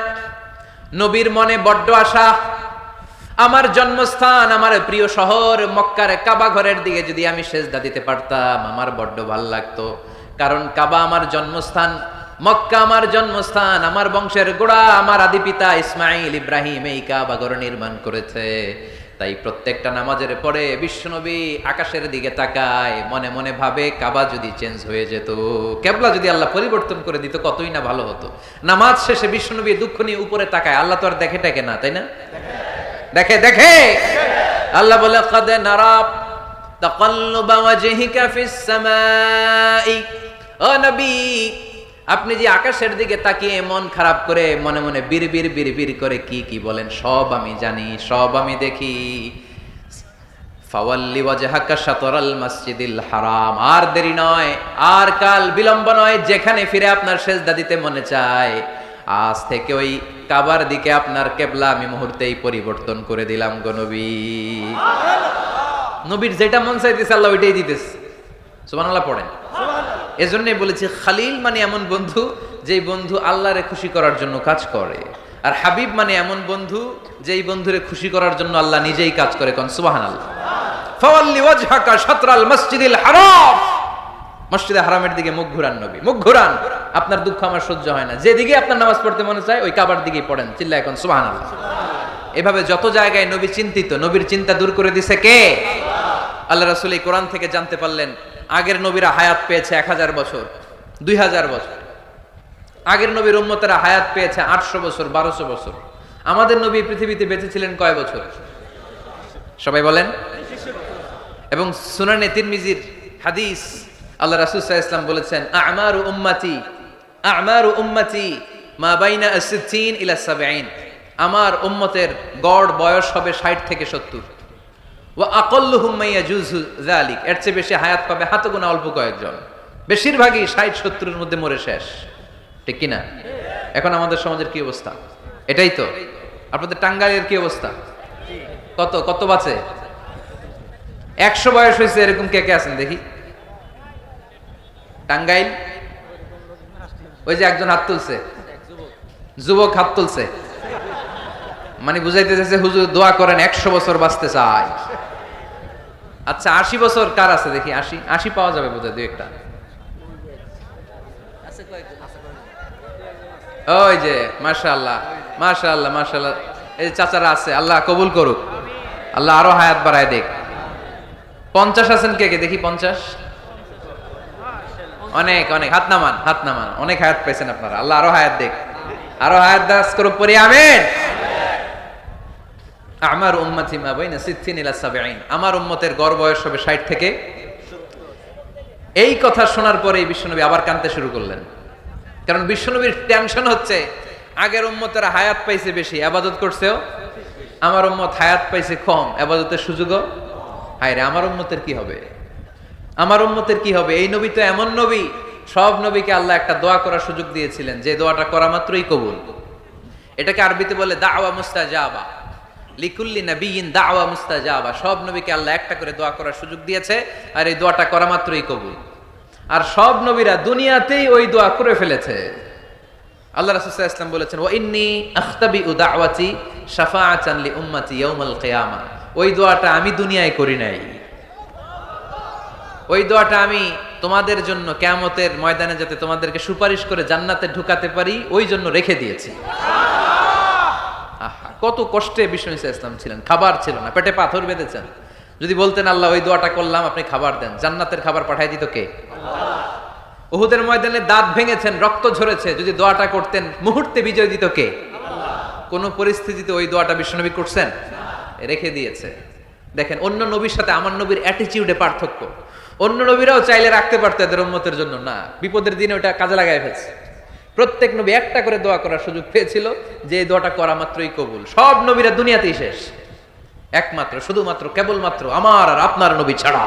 নবীর মনে বড্ড আশা, আমার জন্মস্থান, আমার প্রিয় শহর মক্কার কাবা ঘরের দিকে যদি আমি সেজদা দিতে পারতাম আমার বড্ড ভালো লাগতো। কারণ কাবা আমার জন্মস্থান, মক্কা আমার জন্মস্থান, আমার বংশের গোড়া, আমার আদি পিতা ইসমাইল ইব্রাহিম এই কাবা ঘর নির্মাণ করেছে। তাই প্রত্যেকটা নামাজের পরে বিশ্বনবী আকাশের দিকে তাকায়, মনে মনে ভাবে কাবা যদি চেঞ্জ হয়ে যেত, কিবলা যদি আল্লাহ পরিবর্তন করে দিত কতই না ভালো হতো। নামাজ শেষে বিশ্বনবী দুঃখ নিয়ে উপরে তাকায়, আল্লাহ তো আর দেখে টেকে না, তাই না? দেখে দেখে। আল্লাহ বলে কদ নারা তাকাল্লুবা ওয়াজহিকা ফিস সামাই। ও নবী, আপনি যে আকাশের দিকে তাকিয়ে মন খারাপ করে মনে মনে বিড়বিড় বিড়বিড় করে কি কি বলেন সব আমি জানি, সব আমি দেখি। ফাওয়াল্লি ওয়াজহাকা শাতরাল মসজিদিল হারাম। আর দেরি নয়, আর কাল বিলম্ব নয়, যেখানে ফিরে আপনার সেজদা দিতে মনে চায় আজ থেকে ওই কাবার দিকে আপনার কিবলা আমি মুহূর্তেই পরিবর্তন করে দিলাম গো নবী। নবীর যেটা মন চাইতেছে আল্লাহ ওইটাই দিতেছে। সুবহানাল্লাহ পড়েন। এজন্যই বলেছি খালিল মানে এমন বন্ধু যেই বন্ধু আল্লাহরে খুশি করার জন্য কাজ করে, আর হাবিব মানে এমন বন্ধু যেই বন্ধুরে খুশি করার জন্য আল্লাহ নিজেই কাজ করে। কোন সুবহানাল্লাহ। ফাওয়াল্লি ওয়াজহাকা শাতরাল মসজিদিল হারাম। মসজিদে হারামের দিকে মুখ ঘুরান নবী, মুখ ঘুরান। আপনার দুঃখ আমার সহ্য হয় না, যেদিকে আপনার নামাজ পড়তে মনে চায় ওই কাবার দিকেই পড়েন। চিল্লা এখন সুবহানাল্লাহ। এভাবে যত জায়গায় নবী চিন্তিত, নবীর চিন্তা দূর করে দিছে কে? আল্লাহ রাসূল এই কোরআন থেকে জানতে পারলেন আগের নবীরা হায়াত পেয়েছে 1000 বছর, 2000 বছর। আগের নবীর উম্মতেরা হায়াত পেয়েছে 800 বছর, 1200 বছর। আমাদের নবী পৃথিবীতে বেঁচে ছিলেন কয় বছর? সবাই বলেন। এবং সুনানে তিরমিজির হাদিস, আল্লাহ রাসূল সাল্লাল্লাহু আলাইহি ওয়াসাল্লাম বলেছেন আমারু উম্মতি মা বাইনা 60 ইলা 70। আমার উম্মতের গড় বয়স হবে 60 থেকে 70। ওয়া আকাল্লুহুম মাইয়াজুজু যালিক, এর চেয়ে বেশি হায়াত পাবে হাতে গোনা অল্প কয়েকজন। বেশিরভাগই 60-70 এর মধ্যে মরে শেষ, ঠিক কি না? এখন আমাদের সমাজের কি অবস্থা? এটাই তো। আপনাদের টাঙ্গাইলের কি অবস্থা? কত কত বাঁচে? 100 বয়স হয়েছে এরকম কে কে আছেন দেখি? টাঙ্গাইল ওই যে একজন হাত তুলছে, যুবক হাত তুলছে, মানে বুঝাইতে চাইছে হুজুর দোয়া করেন 100 বছর বাঁচতে চাই। আচ্ছা 80 বছর কার আছে দেখি? 80 পাওয়া যাবে বোধহয় দুই একটা। ওই যে মাশাআল্লাহ মাশাআল্লাহ মাশাআল্লাহ, এই চাচারা আছে, আল্লাহ কবুল করুক, আল্লাহ আরো হায়াত বাড়ায় দেখ। 50 আছেন কে কে দেখি? 50 অনেক অনেক, হাত নামান, হাত নামান। অনেক হায়াত পাইছেন আপনারা, আল্লাহ আরো হায়াত দেখ, আরো হায়াত দাস করুক পরে, আমিন। আমার উম্মতি মা বাইনা 60 ইলা 70, আমার উম্মতের গড় বয়স হবে 60 থেকে। এই কথা শোনার পরে বিশ্বনবী আবার কাঁদতে শুরু করলেন, কারণ বিশ্বনবীর টেনশন হচ্ছে আগের উম্মতেরা হায়াত পাইছে বেশি, ইবাদত করছেও, আমার উম্মত হায়াত পাইছে কম, ইবাদতের সুযোগও। হায়রে আমার উম্মতের কি হবে, আমার উম্মতের কি হবে? এই নবী তো এমন নবী, সব নবীকে আল্লাহ একটা দোয়া করার সুযোগ দিয়েছিলেন, যে দোয়াটা করা মাত্রই কবুল। এটাকে আরবিতে বলে দাওয়া মুস্তাজাবা, লিকুল্লি নবিয়িন দাওয়া মুস্তাজাবা। সব নবীকে আল্লাহ একটা করে দোয়া করার সুযোগ দিয়েছে, আর এই দোয়াটা করা মাত্রই কবুল। আর সব নবীরা দুনিয়াতেই ওই দোয়া করে ফেলেছে। আল্লাহ রাসূল সাল্লাল্লাহু আলাইহি ওয়াসাল্লাম বলেছেন, ওয়া ইন্নী আখতাবিউ দাওয়াতি শাফাআতান লি উম্মতি ইয়াউমাল কিয়ামা। ওই দোয়াটা আমি দুনিয়ায় করি নাই, ওই দোয়াটা আমি তোমাদের জন্য কিয়ামতের ময়দানে যাতে তোমাদেরকে সুপারিশ করে জান্নাতে ঢুকাতে পারি, ওই জন্য রেখে দিয়েছি। আহা, কত কষ্টে বিষ্ণু ঈসা ইসলাম ছিলেন, খাবার ছিল না, পেটে পাথর বেঁধেছেন। যদি বলতেন আল্লাহ ওই দোয়াটা করলাম, আপনি খাবার দেন, জান্নাতের খাবার পাঠাই দিত কে? আল্লাহ। উহুদের ময়দানে দাঁত ভেঙেছেন, রক্ত ঝরেছে, যদি দোয়াটা করতেন মুহূর্তে বিজয় দিত কে? আল্লাহ। কোন পরিস্থিতিতে ওই দোয়াটা বিশ্বনবী করছেন? রেখে দিয়েছে। দেখেন, অন্য নবীর সাথে আমার নবীর অ্যাটিটিউডে পার্থক্য। অন্য নবীরাও চাইলে রাখতে পারতো এদের উম্মতের জন্য, না, বিপদের দিনে ওটা কাজে লাগায় ফেলছে। প্রত্যেক নবী একটা করে দোয়া করার সুযোগ পেয়েছিল, যে এই দোয়াটা করা মাত্রই কবুল। সব নবীরা দুনিয়াতেই শেষ, একমাত্র শুধুমাত্র কেবলমাত্র আমার আর আপনার নবী ছাড়া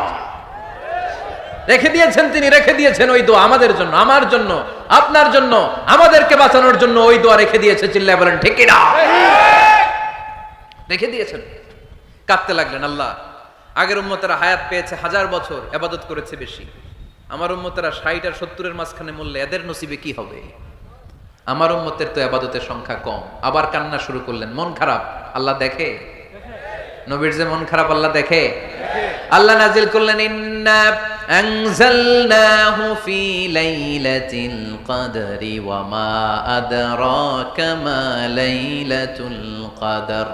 রেখে দিয়েছেন তিনি, রেখে দিয়েছেন ওই দোয়া আমাদের জন্য, আমার জন্য, আপনার জন্য, আমাদেরকে বাঁচানোর জন্য ওই দোয়া রেখে দিয়েছে। চিল্লায় বলেন ঠিক কি না? রেখে দিয়েছেন। কাঁদতে লাগলেন, আল্লাহ আগের উম্মতেরা হায়াত পেয়েছে 1000 বছর, ইবাদত করেছে বেশি, আমার উম্মতেরা 60 আর 70 মাঝখানে মরলে এদের নসিবে কি হবে? আমার উম্মতের তো ইবাদতের সংখ্যা কম। আবার কান্না শুরু করলেন, মন খারাপ, আল্লাহ দেখে। নবীর যে মন খারাপ আল্লাহ দেখে। আল্লাহ নাজিল করলেন, ইন্না আনজালনাহু ফি লাইলাতিল কদরি ওয়া মা আদরাকা মা লাইলাতুল কদর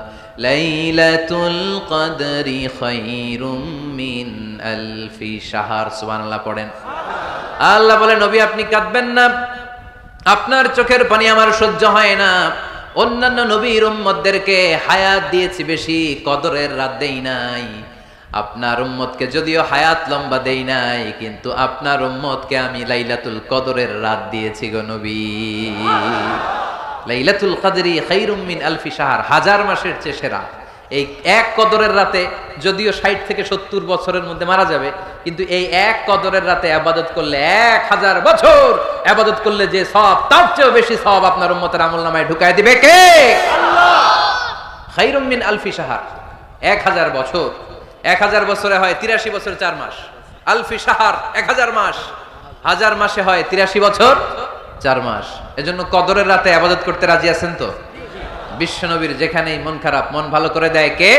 লাইলাতুল কদরি খায়রুম মিন আলফি শাহর। সুবহানাল্লাহ পড়েন। আল্লাহ বলে, নবী আপনি কাঁদবেন না, আপনার চোখের পানি আমার সহ্য হয় না। অন্যান্য নবীর উম্মতদেরকে হায়াত দিয়েছি বেশি, কদরের রাত দেই নাই। আপনার উম্মতকে যদিও হায়াত লম্বা দেই নাই, কিন্তু আপনার উম্মতকে আমি লাইলাতুল কদরের রাত দিয়েছি গো নবী। লাইলাতুল কদরি খায়রুম মিন আলফি শাহর, 1000 মাসের চেয়ে সেরা। এই এক কদরের রাতে যদিও 60 থেকে 70 বছরের মধ্যে মারা যাবে, কিন্তু এই এক কদরের রাতে ইবাদত করলে 1000 বছর ইবাদত করলে যে সওয়াব, তার চেয়েও বেশি সওয়াব আপনার উম্মতের আমলনামায় ঢুকায় দিবে কে? আল্লাহ। খায়রুম মিন আলফি শাহর, 1000 বছর। 1000 বছরে হয় 83 বছর 4 মাস। আলফি শাহর 1000 মাস, 1000 মাসে হয় 83 বছর 4 মাস। এজন্য কদরের রাতে ইবাদত করতে রাজি আছেন তো? বিশ্বনবীর যেখানেই মন খারাপ, মন ভালো করে দেয় কে?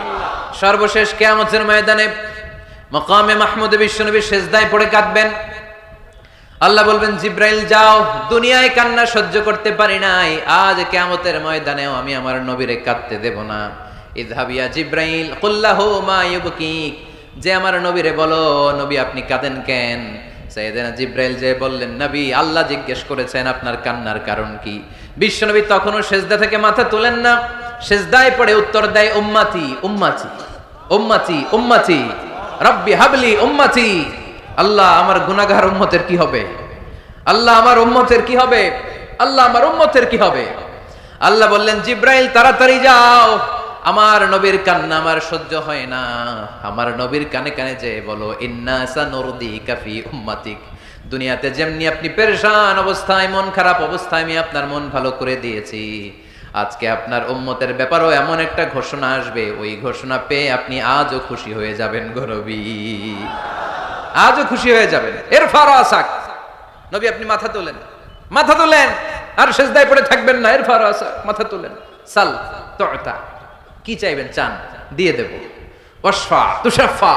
আল্লাহ। সর্বশেষ কিয়ামতের ময়দানে মাকামে মাহমুদে বিশ্বনবী সিজদায় পড়ে কাঁদবেন। আল্লাহ বলবেন, জিব্রাইল যাও, দুনিয়ায় কান্না সহ্য করতে পারি নাই, আজ কিয়ামতের ময়দানেও আমি আমার নবীরে কাঁদতে দেব না। ইযহাব ইয়া জিব্রাইল কুল্লাহু মা ইউবকিক, যে আমার নবীরে বলো, নবী আপনি কাঁদেন কেন? সাইয়েদনা জিব্রাইল যে বললেন, নবী আল্লাহ জিজ্ঞেস করেছেন আপনার কান্নার কারণ কি? বিশ্বনবী তখনও সিজদা থেকে মাথা তোলেন না, সিজদায় পড়ে উত্তর দেয়, উম্মতি উম্মতি উম্মতি উম্মতি রব্বি হাবলি উম্মতি। আল্লাহ আমার গুনাহগার উম্মতের কি হবে? আল্লাহ আমার উম্মতের কি হবে? আল্লাহ আমার উম্মতের কি হবে? আল্লাহ বললেন, জিব্রাইল তাড়াতাড়ি যাও, আমার নবীর কান্না আমার সহ্য হয় না, আমার নবীর কানে কানে যে বলো, ইন্না সানুরদিকা ফি উম্মাতিক, দুনিয়াতে যেমনি আপনি পেরেশান অবস্থায়, মন খারাপ অবস্থায় আমি আপনার মন ভালো করে দিয়েছি, আজকে আপনার উম্মতের ব্যাপারেও এমন একটা ঘোষণা আসবে, ওই ঘোষণা পেয়ে আপনি আজও খুশি হয়ে যাবেন গো নবী, আজও খুশি হয়ে যাবেন। ইরফা রাসাক, নবী আপনি মাথা তোলেন, মাথা তোলেন, আর সিজদায় পড়ে থাকবেন না। ইরফা রাসাক, মাথা তোলেন। সাল তুতা, কি চাইবেন চান, দিয়ে দেব। ওয়াশফা তুশাফা,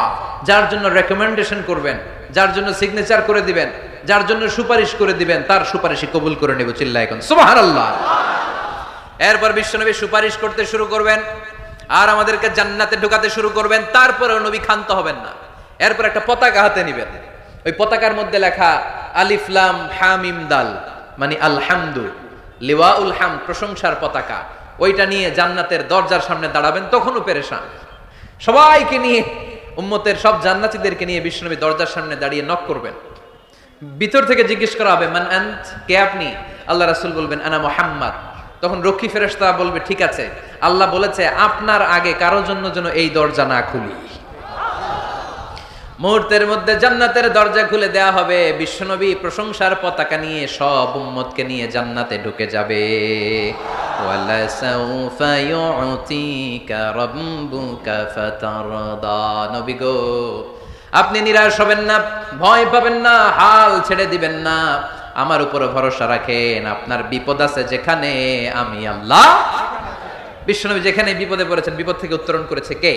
যার জন্য রেকমেন্ডেশন করবেন, যার জন্য সিগনেচার করে দিবেন, যার জন্য সুপারিশ করে দিবেন, তার সুপারিশই কবুল করে নেব। চিল্লায় এখন সুবহানাল্লাহ। এরপর বিশ্বনবী সুপারিশ করতে শুরু করবেন আর আমাদেরকে জান্নাতে ঢুকাতে শুরু করবেন। তারপরেও নবী ক্ষান্ত হবেন না। এরপর একটা পতাকা হাতে নিবেন, ওই পতাকার মধ্যে লেখা আলিফ লাম হা মিম দাল, মানে আলহামদু, লিওয়াউল হাম, প্রশংসার পতাকা। ওইটা নিয়ে জান্নাতের দরজার সামনে দাঁড়াবেন। তখনও পেরেশান, সবাইকে নিয়ে, উম্মতের সব জান্নাতীদেরকে নিয়ে বিশ্বনবী দরজার সামনে দাঁড়িয়ে নক করবেন। ভিতর থেকে জিজ্ঞেস করা হবে, মান আনত, কে আপনি? আল্লাহ রাসূল বলবেন, আনা মুহাম্মদ। তখন রক্ষী ফেরেশতা বলবে, ঠিক আছে, আল্লাহ বলেছে আপনার আগে কারো জন্য যেন এই দরজা না খুলি। মুহূর্তের মধ্যে জান্নাতের দরজা খুলে দেয়া হবে। বিশ্বনবী প্রশংসার পতাকা নিয়ে সব উম্মতকে নিয়ে জান্নাতে ঢুকে যাবে। ওয়ালা সাউফা ইউতিকা রাব্বুকা ফাতারদা। নবী গো, আপনি নিরাশ হবেন না, ভয় পাবেন না, হাল ছেড়ে দিবেন না, আমার উপরে ভরসা রাখেন। আপনার বিপদ আছে যেখানে, আমি আল্লাহ। বিশ্বনবী যেখানে বিপদে পড়েছেন, বিপদ থেকে উত্তরণ করেছে কে?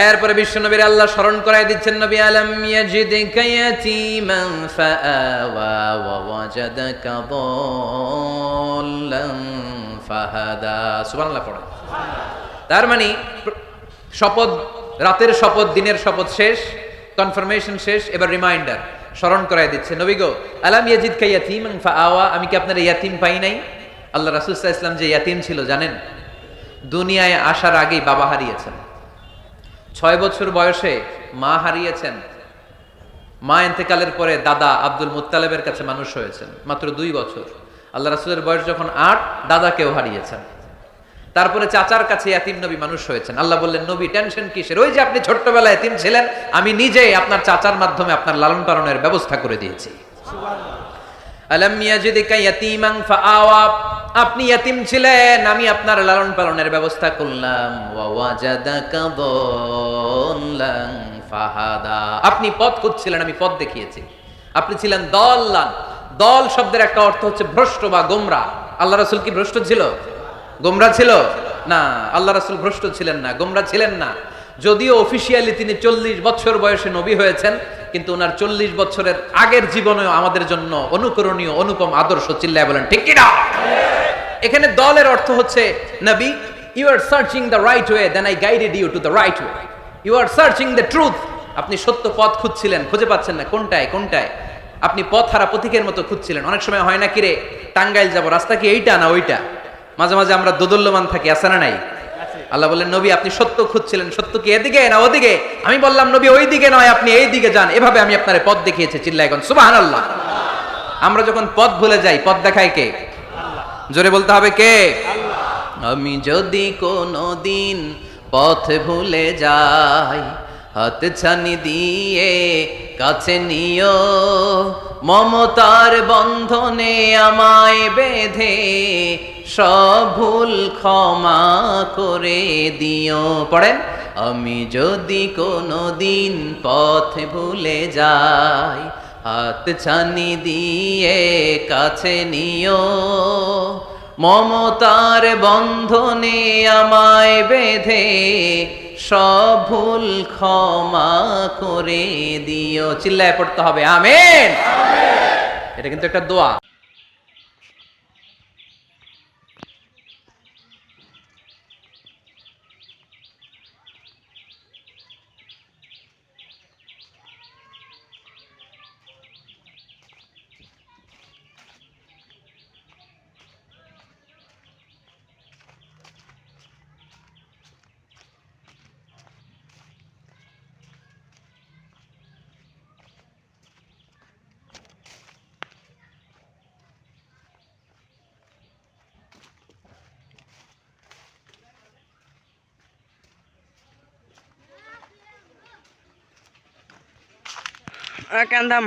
এরপরে বিশ্বনবীর আল্লাহ স্মরণ করায় দিচ্ছেন, নবী আলাম ইয়াজিদকা ইয়াতীমান ফাআওয়া ওয়া ওয়াজাদাকা দাল্লান ফাহাদা। সুবহানাল্লাহ পড়া। তার মানে শপথ, রাতের শপথ, দিনের শপথ শেষ, কনফার্মেশন শেষ, এবার রিমাইন্ডার, স্মরণ করায় দিচ্ছে, নবী গো, আলাম ইয়াজিদকা ইয়াতীমান ফাআওয়া, আমি কি আপনার ইয়াতীম পাই নাই? আল্লাহ রাসূল সাল্লাল্লাহু আলাইহি ওয়াসাল্লাম যে ইয়াতীম ছিল জানেন? দুনিয়ায় আসার আগেই বাবা হারিয়েছেন। 6 বছর বয়সে মা হারিয়েছেন। মা ইন্তেকালের পরে দাদা আব্দুল মুত্তালিবের কাছে মানুষ হয়েছেন। মাত্র 2 বছর। আল্লাহ রাসূলের বয়স যখন 8, দাদাকেও হারিয়েছেন। তারপরে চাচার কাছে ইয়াতীম নবী মানুষ হয়েছেন। আল্লাহ বললেন, নবী টেনশন কিসের? ওই যে আপনি ছোট্টবেলায় ইয়াতীম ছিলেন, আমি নিজেই আপনার চাচার মাধ্যমে আপনার লালন পালনের ব্যবস্থা করে দিয়েছি। আলাম ইয়াজিদকা ইয়াতীমান ফাআওয়া, আপনি ইয়াতীম ছিলেন, আমি আপনার লালন পালনের ব্যবস্থা করলাম। ওয়া ওয়াজাদাকা দাল্লান ফাহাদা, আপনি পথ খুঁজছিলেন, আমি পথ দেখিয়েছি। আপনি ছিলেন দাল্লান। দল শব্দের একটা অর্থ হচ্ছে ভ্রষ্ট বা গোমরা। আল্লাহ রাসূল কি ভ্রষ্ট ছিল? গোমরা ছিল না। আল্লাহ রাসূল ভ্রষ্ট ছিলেন না, গোমরা ছিলেন না। যদিও অফিশিয়ালি তিনি 40 বছর বয়সে নবী হয়েছেন, কিন্তু ওনার 40 বছরের আগের জীবনেও আমাদের জন্য অনুকরণীয়, অনুপম আদর্শ। চিল্লায় বলেন ঠিক কি না? এখানে দলের অর্থ হচ্ছে, নবী, you are searching the right way, then I guided you to the right way. You are searching the truth, আপনি সত্য পথ খুঁজছিলেন, খুঁজে পাচ্ছেন না, কোনটায় কোনটায়, আপনি পথ হারা পথিকের মতো খুঁজছিলেন। অনেক সময় হয় না, কিরে টাঙ্গাইল যাব, রাস্তা কি এইটা না ওইটা? মাঝে মাঝে আমরা দোদল্যমান থাকি, আছে না নাই? আল্লাহ বললেন, নবী আপনি সত্য খুঁজছিলেন, সত্য কি এদিকে না ওদিকে? আমি বললাম, নবী ওই দিকে নয়, আপনি এই দিকে যান, এভাবে আমি আপনার পথ দেখিয়েছি। চিল্লায় এখন সুবহানাল্লাহ। আমরা যখন পথ ভুলে যাই, পথ দেখায় কে? জোরে বলতে হবে কে? আমি যদি কোনদিন পথ ভুলে যাই, হাত ছানি দিয়ে কাছে নিও, মমতার বন্ধনে আমায় বেঁধে সব ভুল ক্ষমা করে দিও। পড়েন, আমি যদি কোনদিন পথ ভুলে যাই, হাত ছানি দিয়ে কাছে নিও, মমতার বন্ধনে আমায় বেঁধে সব ভুল ক্ষমা করে দিও। চিল্লায় পড়তে হবে আমিন। এটা কিন্তু একটা দোয়া। কান্দাম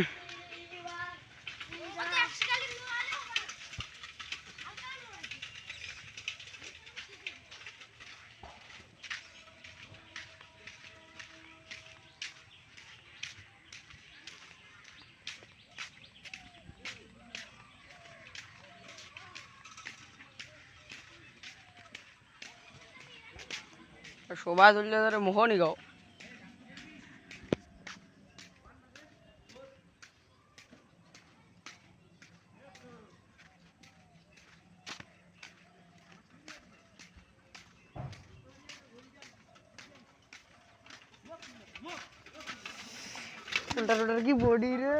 শোভা তুললে ধরে মোহনই গাও। উল্টা উল্টার কি বডি রে